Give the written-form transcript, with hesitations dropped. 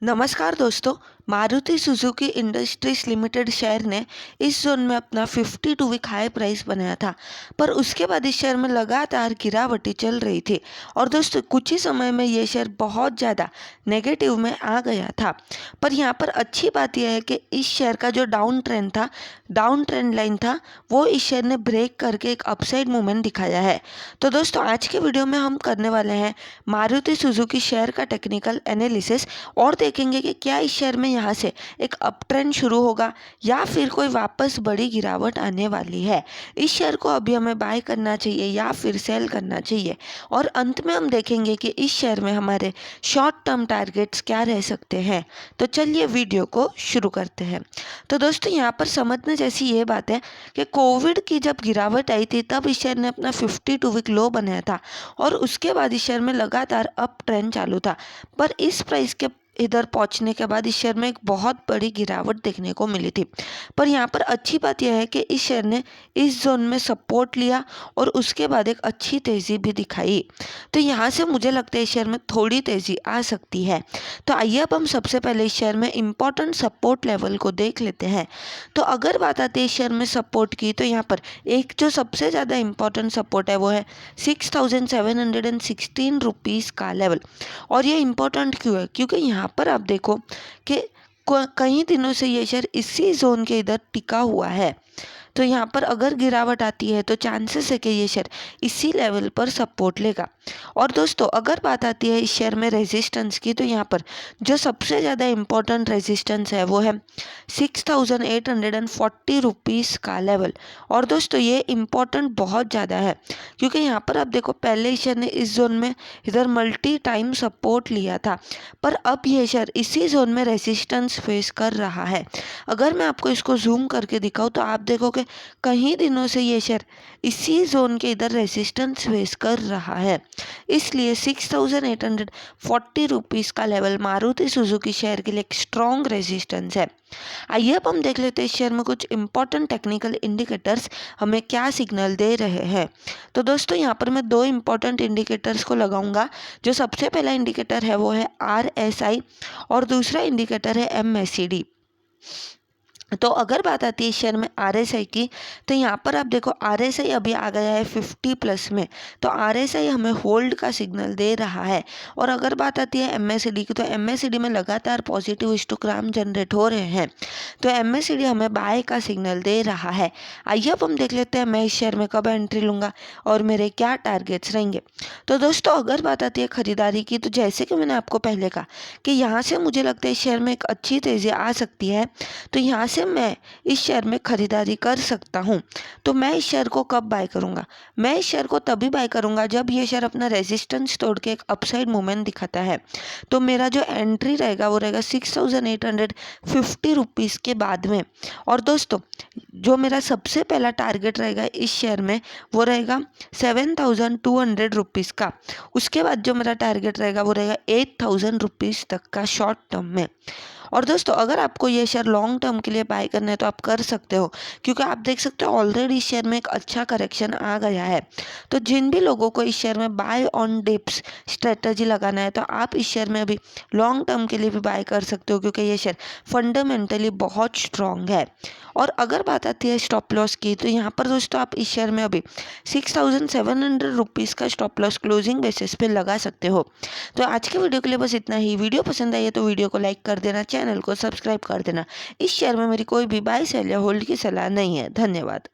नमस्कार दोस्तों। Maruti Suzuki industries limited share ने इस जोन में अपना 52 वीक हाई प्राइस बनाया था, पर उसके बाद इस शेयर में लगातार गिरावटें चल रही थी और दोस्तों कुछ ही समय में ये शेयर बहुत ज़्यादा नेगेटिव में आ गया था। पर यहाँ पर अच्छी बात यह है कि इस शेयर का जो डाउन ट्रेंड लाइन था वो इस शेयर ने ब्रेक करके एक अपसाइड मूवमेंट दिखाया है। तो दोस्तों आज के वीडियो में हम करने वाले हैं मारुति सुजुकी शेयर का टेक्निकल एनालिसिस और देखेंगे कि क्या इस शेयर में यहाँ से एक अप ट्रेंड शुरू होगा या फिर कोई वापस बड़ी गिरावट आने वाली है। इस शेयर को अभी हमें बाय करना चाहिए या फिर सेल करना चाहिए, और अंत में हम देखेंगे कि इस शेयर में हमारे शॉर्ट टर्म टारगेट्स क्या रह सकते हैं। तो चलिए वीडियो को शुरू करते हैं। तो दोस्तों यहाँ पर समझने जैसी ये बात है कि कोविड की जब गिरावट आई थी तब इस शेयर ने अपना 52 वीक लो बनाया था और उसके बाद इस शेयर में लगातार अप ट्रेंड चालू था। पर इस प्राइस के इधर पहुंचने के बाद इस शेयर में एक बहुत बड़ी गिरावट देखने को मिली थी। पर यहाँ पर अच्छी बात यह है कि इस शेयर ने इस जोन में सपोर्ट लिया और उसके बाद एक अच्छी तेज़ी भी दिखाई। तो यहाँ से मुझे लगता है इस शेयर में थोड़ी तेज़ी आ सकती है। तो आइए अब हम सबसे पहले इस शेयर में इम्पोर्टेंट सपोर्ट लेवल को देख लेते हैं। तो अगर बात आती है इस शेयर में सपोर्ट की, तो यहाँ पर एक जो सबसे ज़्यादा इम्पोर्टेंट सपोर्ट है वो है 6716 रुपीज़ का लेवल। और ये इम्पोर्टेंट क्यों है? क्योंकि यहाँ पर आप देखो कि कई दिनों से ये शेयर इसी जोन के इधर टिका हुआ है। तो यहाँ पर अगर गिरावट आती है तो चांसेस है कि ये शेयर इसी लेवल पर सपोर्ट लेगा। और दोस्तों अगर बात आती है इस शेयर में रेजिस्टेंस की, तो यहाँ पर जो सबसे ज़्यादा इम्पोर्टेंट रेजिस्टेंस है वो है 6840 रुपीज़ का लेवल। और दोस्तों ये इम्पोर्टेंट बहुत ज़्यादा है क्योंकि यहाँ पर आप देखो पहले इस शेयर ने इस जोन में इधर मल्टी टाइम सपोर्ट लिया था, पर अब ये शेयर इसी जोन में रेजिस्टेंस फेस कर रहा है। अगर मैं आपको इसको जूम करके दिखाऊँ तो आप देखोगे कई दिनों से ये शेयर इसी जोन के इधर रेजिस्टेंस फेस कर रहा है। इसलिए 6840 रुपीज़ का लेवल मारुति सुजुकी शेयर के लिए एक स्ट्रॉन्ग रेजिस्टेंस है। आइए अब हम देख लेते हैं इस शेयर में कुछ इंपॉर्टेंट टेक्निकल इंडिकेटर्स हमें क्या सिग्नल दे रहे हैं। तो दोस्तों यहाँ पर मैं दो इंपॉर्टेंट इंडिकेटर्स को लगाऊंगा। जो सबसे पहला इंडिकेटर है वो है RSI और दूसरा इंडिकेटर है MACD। तो अगर बात आती है शेयर में RSI की, तो यहाँ पर आप देखो RSI अभी आ गया है 50 प्लस में, तो RSI हमें होल्ड का सिग्नल दे रहा है। और अगर बात आती है MACD की, तो MACD में लगातार पॉजिटिव हिस्टोग्राम जनरेट हो रहे हैं, तो MACD हमें बाय का सिग्नल दे रहा है। आइए अब हम देख लेते हैं मैं इस शेयर में कब एंट्री लूँगा और मेरे क्या टारगेट्स रहेंगे। तो दोस्तों अगर बात आती है खरीदारी की, तो जैसे कि मैंने आपको पहले कहा कि यहाँ से मुझे लगता है इस शेयर में एक अच्छी तेज़ी आ सकती है, तो यहाँ से मैं इस शेयर में खरीदारी कर सकता हूँ। तो मैं इस शेयर को कब बाय करूँगा? मैं इस शेयर को तभी बाय करूँगा जब ये शेयर अपना रेजिस्टेंस तोड़ के एक अपसाइड मूवमेंट दिखाता है। तो मेरा जो एंट्री रहेगा वो रहेगा 6850 रुपीज़ के बाद में। और दोस्तों जो मेरा सबसे पहला टारगेट रहेगा इस शेयर में वो रहेगा 7200 रुपीज़ का। उसके बाद जो मेरा टारगेट रहेगा वो रहेगा 8000 रुपीज़ तक का शॉर्ट टर्म में। और दोस्तों अगर आपको ये शेयर लॉन्ग टर्म के लिए बाय करना है तो आप कर सकते हो, क्योंकि आप देख सकते हो ऑलरेडी इस शेयर में एक अच्छा करेक्शन आ गया है। तो जिन भी लोगों को इस शेयर में बाय ऑन डिप्स स्ट्रेटजी लगाना है तो आप इस शेयर में अभी लॉन्ग टर्म के लिए भी बाय कर सकते हो, क्योंकि ये शेयर फंडामेंटली बहुत स्ट्रॉन्ग है। और अगर बात आती है स्टॉप लॉस की, तो यहाँ पर दोस्तों आप इस शेयर में अभी 6700 रुपीज़ का स्टॉप लॉस क्लोजिंग बेसिस पे लगा सकते हो। तो आज के वीडियो के लिए बस इतना ही। वीडियो पसंद आई है तो वीडियो को लाइक कर देना, चैनल को सब्सक्राइब कर देना। इस शेयर में मेरी कोई भी बाय सेल या होल्ड की सलाह नहीं है। धन्यवाद।